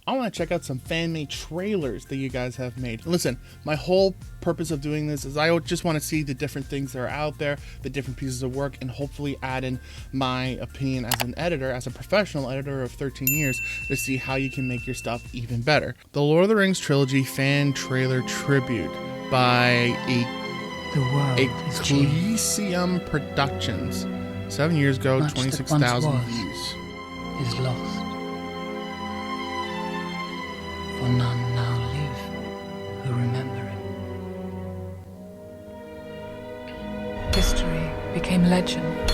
I want to check out some fan-made trailers that you guys have made. Listen, my whole purpose of doing this is I just want to see the different things that are out there, the different pieces of work, and hopefully add in my opinion as an editor, as a professional editor of 13 years, to see how you can make your stuff even better. The Lord of the Rings Trilogy Fan Trailer Tribute by Elysium Productions. 7 years ago, 26,000 views. Is lost. For none now live who remember it. History became legend.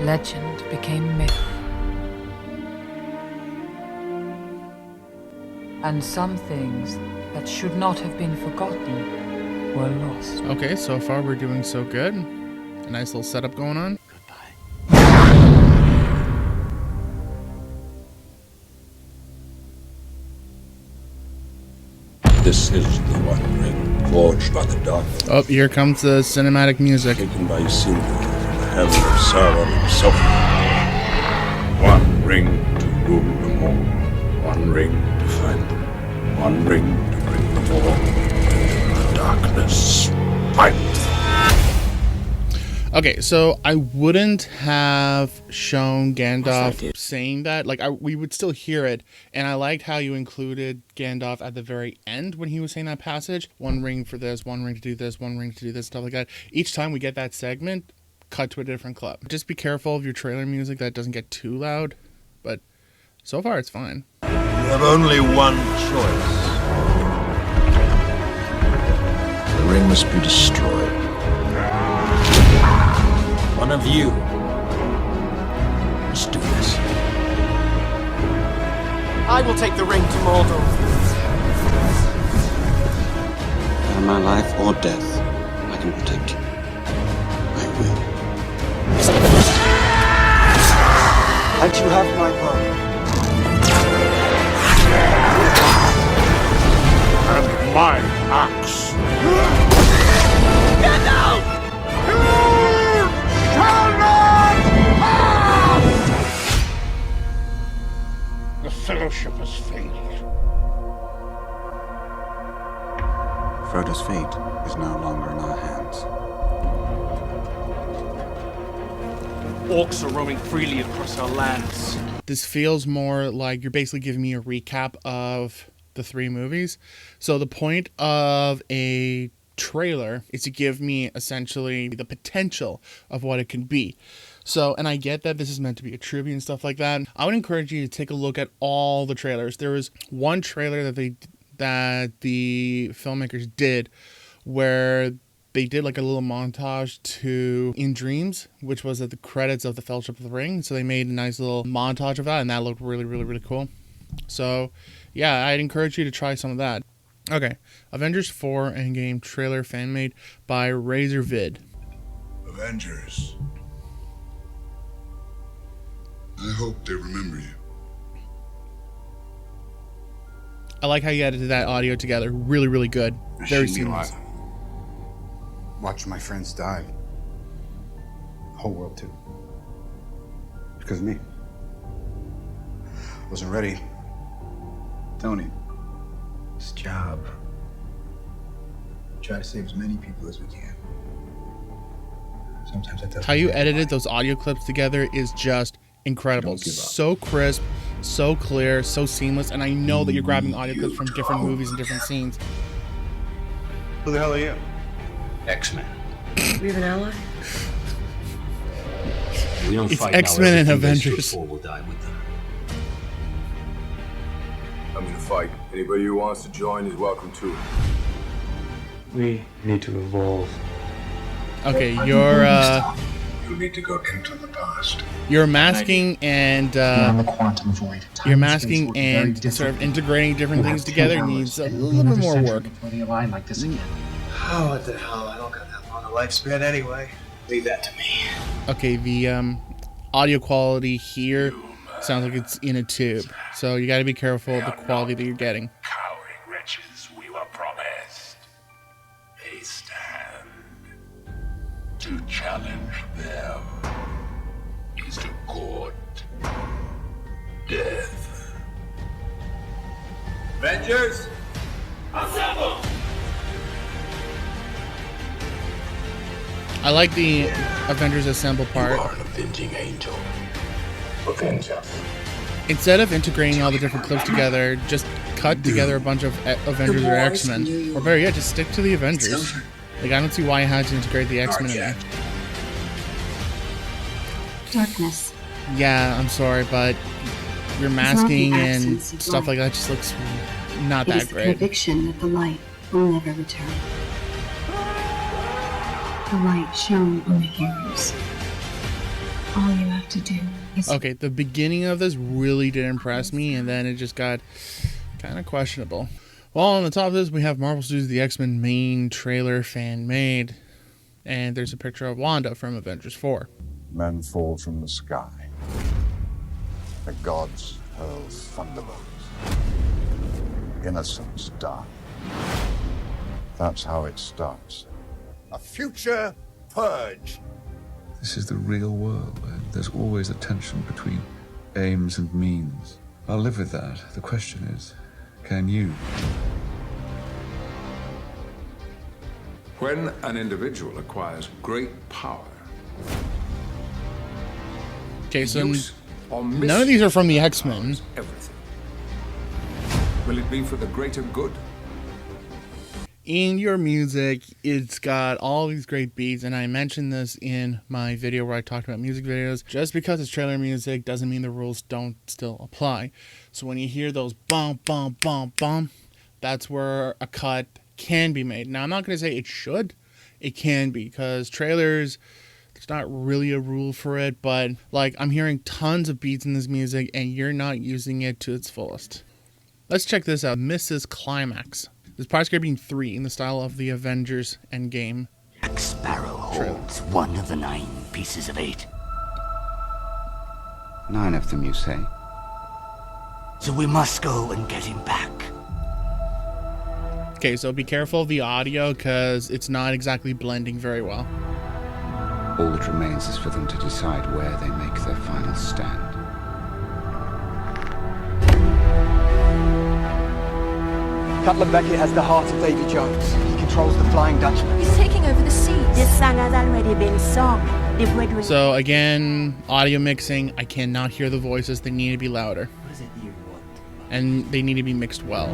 Legend became myth. And some things that should not have been forgotten were lost. Okay, so far we're doing so good. A nice little setup going on. This is the One Ring, forged by the dark. Oh, here comes the cinematic music. Taken by Isildur from the hand of Sauron himself. One ring to rule them all. One ring to find them. One ring to bring them all into the darkness. Fight! Okay, so I wouldn't have shown Gandalf saying that. Like, we would still hear it, and I liked how you included Gandalf at the very end when he was saying that passage. One ring for this, one ring to do this, one ring to do this, stuff like that. Each time we get that segment, cut to a different clip. Just be careful of your trailer music that it doesn't get too loud, but so far it's fine. You have only one choice. The ring must be destroyed. One of you must do this. I will take the ring to Mordor. In my life or death, I can protect you. I will. And you have my word. And my axe. Get out! The Fellowship has failed. Frodo's fate is no longer in our hands. Orcs are roaming freely across our lands. This feels more like you're basically giving me a recap of the 3 movies. So the point of a trailer is to give me essentially the potential of what it can be. So, and I get that this is meant to be a tribute and stuff like that. I would encourage you to take a look at all the trailers. There was one trailer that the filmmakers did where they did like a little montage to In Dreams, which was at the credits of the Fellowship of the Ring. So they made a nice little montage of that, and that looked really, really, really cool. So yeah, I'd encourage you to try some of that. Okay, Avengers 4 Endgame trailer fan made by Razorvid. Avengers. I hope they remember you. I like how you edited that audio together. Really, really good. Very seamless. Watching my friends die. The whole world too. Because of me. Wasn't ready. Tony. This job. Try to save as many people as we can. Sometimes that doesn't. How you edited those audio clips together is just incredible. So crisp, so clear, so seamless, and I know that you're grabbing audio clips from different movies and different scenes. Who the hell are you? XMen. We have an ally? We don't It's fight XMen and Avengers. We'll die with them. I'm gonna fight. Anybody who wants to join is welcome to. We need to evolve. Okay, You need to go into the past. you're masking and the quantum void. you're masking and sort of integrating different things together needs a little bit more work. Before they align like this again. Oh, what the hell? I don't got that long a lifespan anyway. Leave that to me. Okay, the audio quality here sounds like it's in a tube, so you got to be careful of the quality that you're getting. Cowering wretches we were promised. They stand. To challenge them is to court death. Avengers! I like the Avengers Assemble part. You are an avenging angel. Avenge us. Instead of integrating all the different clips together, just cut together a bunch of Avengers or X-Men. Or better yet, just stick to the Avengers. Like, I don't see why I had to integrate the X-Men in there. Darkness. Yeah, I'm sorry, but your masking and stuff like that just looks not that great. It is the conviction that the light will never return. The light shone on the heroes. All you have to do is... Okay, the beginning of this really did impress me, and then it just got kind of questionable. Well, on the top of this, we have Marvel Studios' The X-Men main trailer fan-made, and there's a picture of Wanda from Avengers 4. Men fall from the sky. The gods hurl thunderbolts. Innocents die. That's how it starts. A future purge. This is the real world, where there's always a tension between aims and means. I'll live with that. The question is, can you? When an individual acquires great power, Okay, so use or none of these are from the X-Men. everything. Will it be for the greater good? In your music, it's got all these great beats, and I mentioned this in my video where I talked about music videos. Just because it's trailer music doesn't mean the rules don't still apply. So when you hear those bum, bum, bum, bum, that's where a cut can be made. Now, I'm not going to say it should. It can be, because trailers, there's not really a rule for it, but like, I'm hearing tons of beats in this music, and you're not using it to its fullest. Let's check this out. Mrs. Climax. This Pirates of the Caribbean 3 in the style of the Avengers Endgame. Jack Sparrow holds one of the 9 pieces of 8. 9 of them, you say? So we must go and get him back. Okay, so be careful of the audio because it's not exactly blending very well. All that remains is for them to decide where they make their final stand. Cutler Beckett has the heart of Davy Jones. He controls the Flying Dutchman. He's taking over the seas. This song has already been sung. The Brethren... So again, audio mixing, I cannot hear the voices. They need to be louder. What is it you want? And they need to be mixed well.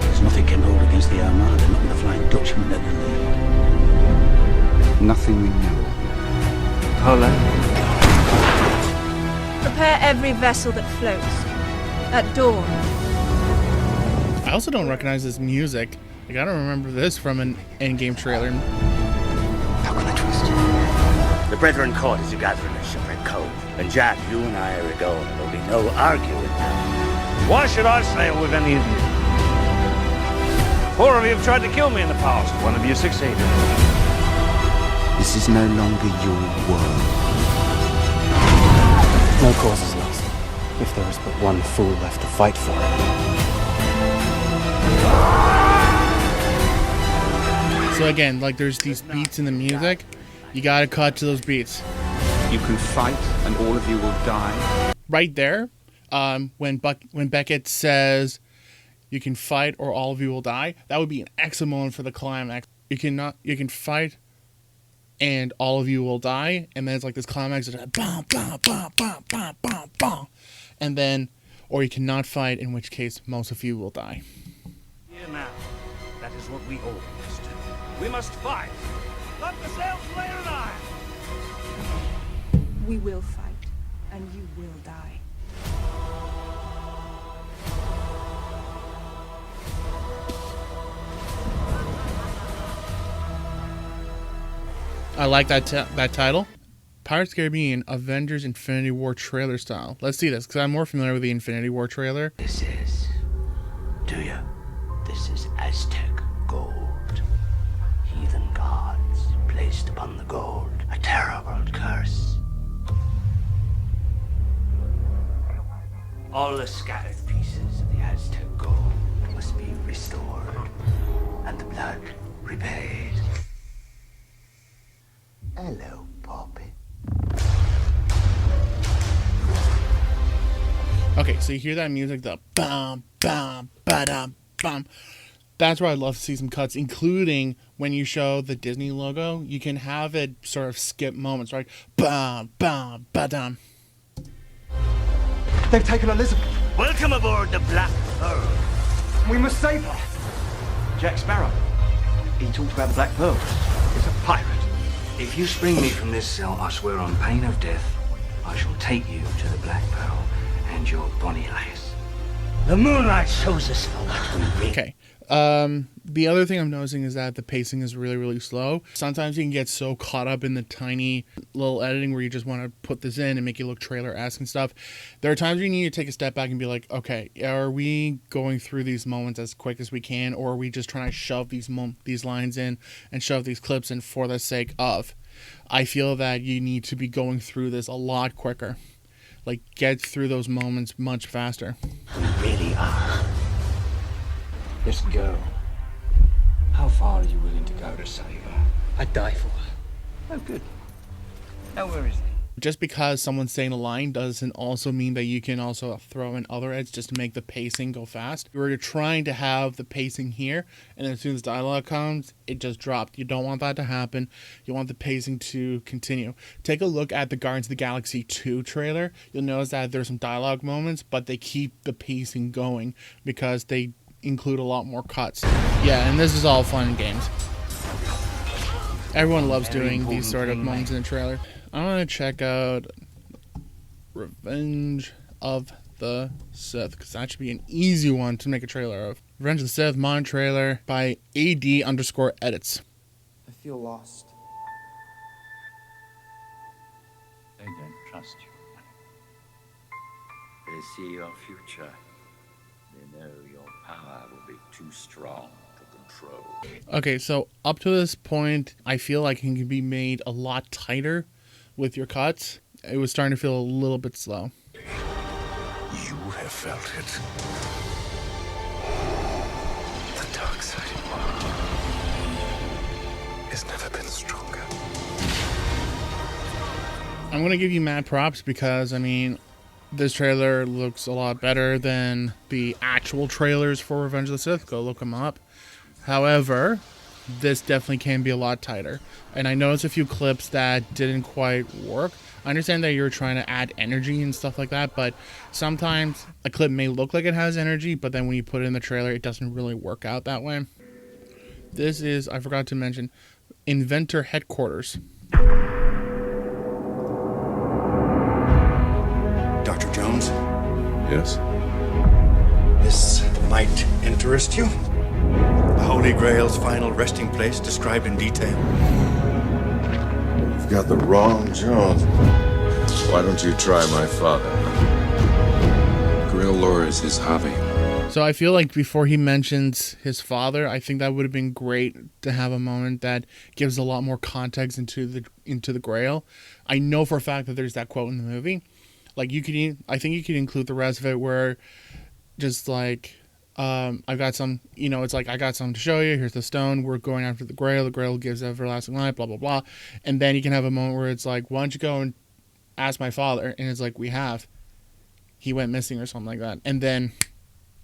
There's nothing can hold against the Armada, not with the Flying Dutchman that will lead. Nothing we know. Paula. Prepare every vessel that floats. At dawn. I also don't recognize this music. Like, I don't remember this from an Endgame trailer. How can I trust you? The Brethren court is to gather in a shipwreck cove. And Jack, you and I are going. There'll be no arguing now. Why should I sail with any of you? 4 of you have tried to kill me in the past. 1 of you succeeded. This is no longer your world. No cause is lost, if there is but one fool left to fight for it. So again, like, there's these beats in the music. You gotta cut to those beats. You can fight and all of you will die. Right there, when Beckett says, you can fight or all of you will die, that would be an excellent moment for the climax. You can fight and all of you will die, and then it's like this climax is like, bam, bam, bam, bam, bam, bam, bam. And then, or you cannot fight, in which case most of you will die. Here now, that is what we all must do. We must fight. Let the sails lay an eye. We will fight, and you will die. I like that title. Pirates of the Caribbean Avengers Infinity War trailer style. Let's see this, because I'm more familiar with the Infinity War trailer. This is... Do you? This is Aztec gold. Heathen gods placed upon the gold a terrible curse. All the scattered pieces of the Aztec gold must be restored and the blood repaid. Hello, Poppy. Okay, so you hear that music, the bam, bam, ba-dum, bam. That's where I love to see some cuts, including when you show the Disney logo. You can have it sort of skip moments, right? Bam, bam, ba-dam. They've taken Elizabeth. Welcome aboard the Black Pearl. We must save her. Jack Sparrow. He talked about the Black Pearl. He's a pirate. If you spring me from this cell, I swear on pain of death, I shall take you to the Black Pearl and your bonny lass. The moonlight shows us for what we read. Okay. The other thing I'm noticing is that the pacing is really, really slow. Sometimes you can get so caught up in the tiny little editing where you just want to put this in and make it look trailer-esque and stuff. There are times you need to take a step back and be like, okay, are we going through these moments as quick as we can, or are we just trying to shove these lines in and shove these clips in for the sake of? I feel that you need to be going through this a lot quicker. Like, get through those moments much faster. We really are. This girl. How far are you willing to go to save her? I'd die for her. Oh, good. Now, where is he? Just because someone's saying a line doesn't also mean that you can also throw in other edits just to make the pacing go fast. You're trying to have the pacing here, and then as soon as dialogue comes, it just dropped. You don't want that to happen. You want the pacing to continue. Take a look at the Guardians of the Galaxy 2 trailer. You'll notice that there's some dialogue moments, but they keep the pacing going because they include a lot more cuts. Yeah, and this is all fun and games. Everyone loves doing these sort of moments in the trailer. I want to check out Revenge of the Sith, because that should be an easy one to make a trailer of. Revenge of the Sith, mod trailer by AD_edits. I feel lost. They don't trust you. They see your future. They know your power will be too strong to control. Okay, so up to this point, I feel like it can be made a lot tighter with your cuts. It was starting to feel a little bit slow. You have felt it. The dark side has never been stronger. I'm going to give you mad props because, I mean, this trailer looks a lot better than the actual trailers for Revenge of the Sith. Go look them up. However, this definitely can be a lot tighter. And I noticed a few clips that didn't quite work. I understand that you're trying to add energy and stuff like that, but sometimes a clip may look like it has energy, but then when you put it in the trailer, it doesn't really work out that way. This is, I forgot to mention, Inventor Headquarters. Dr. Jones? Yes? This might interest you. The Holy Grail's final resting place described in detail. You've got the wrong Jones. Why don't you try my father? Grail lore is his hobby. So I feel like before he mentions his father, I think that would have been great to have a moment that gives a lot more context into the Grail. I know for a fact that there's that quote in the movie. Like I think you could include the rest of it where just like, I've got some, it's like, I got something to show you. Here's the stone. We're going after the Grail. The Grail gives everlasting life, blah, blah, blah. And then you can have a moment where it's like, why don't you go and ask my father? And it's like, we have. He went missing or something like that. And then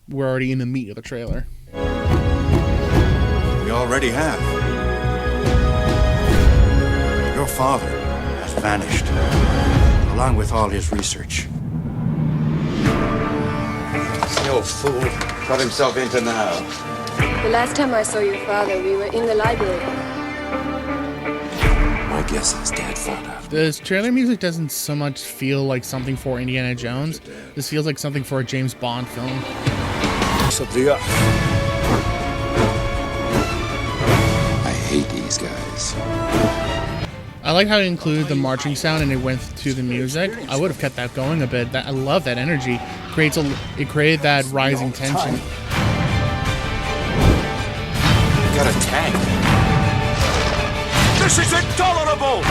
we're already in the meat of the trailer. We already have. Your father has vanished, along with all his research. The old fool got himself into now. The last time I saw your father, we were in the library. My guess is Dad found out. This trailer music doesn't so much feel like something for Indiana Jones. This feels like something for a James Bond film. I hate these guys. I like how it included the marching sound and it went to the music. I would have kept that going a bit. I love that energy. It created that rising tension. Got a tank. This is intolerable!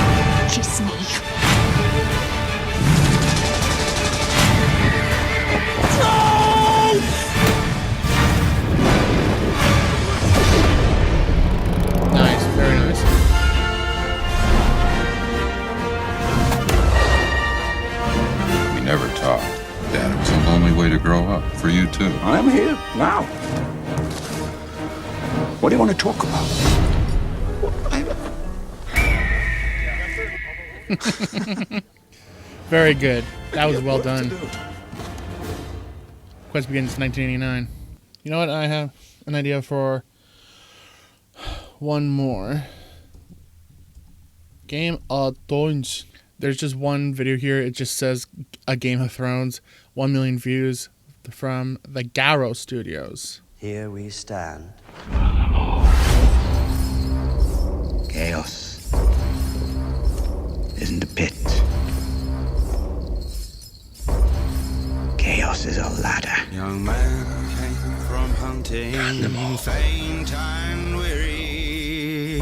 Kiss me. Nice, very nice. We never talked. Dad, it was a lonely way to grow up. For you, too. I'm here now. What do you want to talk about? Very good. That was well done. Quest begins 1989. You know what? I have an idea for one more. Game of Thrones. There's just one video here. It just says a Game of Thrones. 1 million views from the Garrow Studios. Here we stand. Chaos isn't a pit. Chaos is a ladder. Young man came from hunting, faint and weary.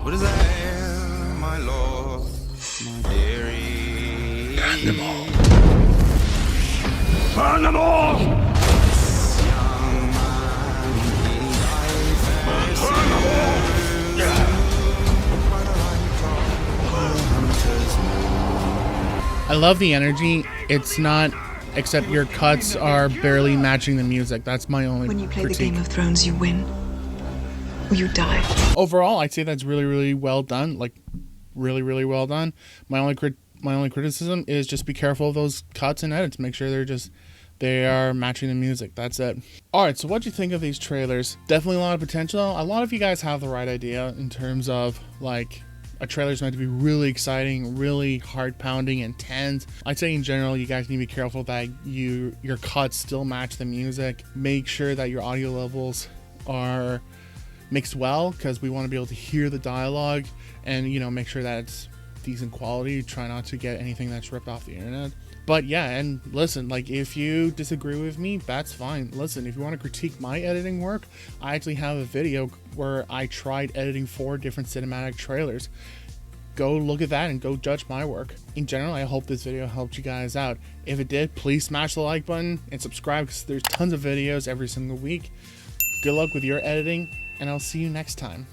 What is there, my lord, my dearie? Burn them all. Burn them all! Young man, he died burn them all! I love the energy. It's not, except your cuts are barely matching the music. That's my only When you play critique. the Game of Thrones, you win. Or you die. Overall, I'd say that's really, really well done. Like, really, really well done. My only criticism is just be careful of those cuts and edits. Make sure they are matching the music. That's it. All right, so what do you think of these trailers? Definitely a lot of potential. A lot of you guys have the right idea in terms of, like, a trailer is meant to be really exciting, really heart-pounding, intense. I'd say in general, you guys need to be careful that your cuts still match the music. Make sure that your audio levels are mixed well, because we want to be able to hear the dialogue, and make sure that it's decent quality. Try not to get anything that's ripped off the internet. But yeah, and listen, like, if you disagree with me, that's fine. Listen, if you want to critique my editing work, I actually have a video where I tried editing 4 different cinematic trailers. Go look at that and go judge my work. In general, I hope this video helped you guys out. If it did, please smash the like button and subscribe, because there's tons of videos every single week. Good luck with your editing, and I'll see you next time.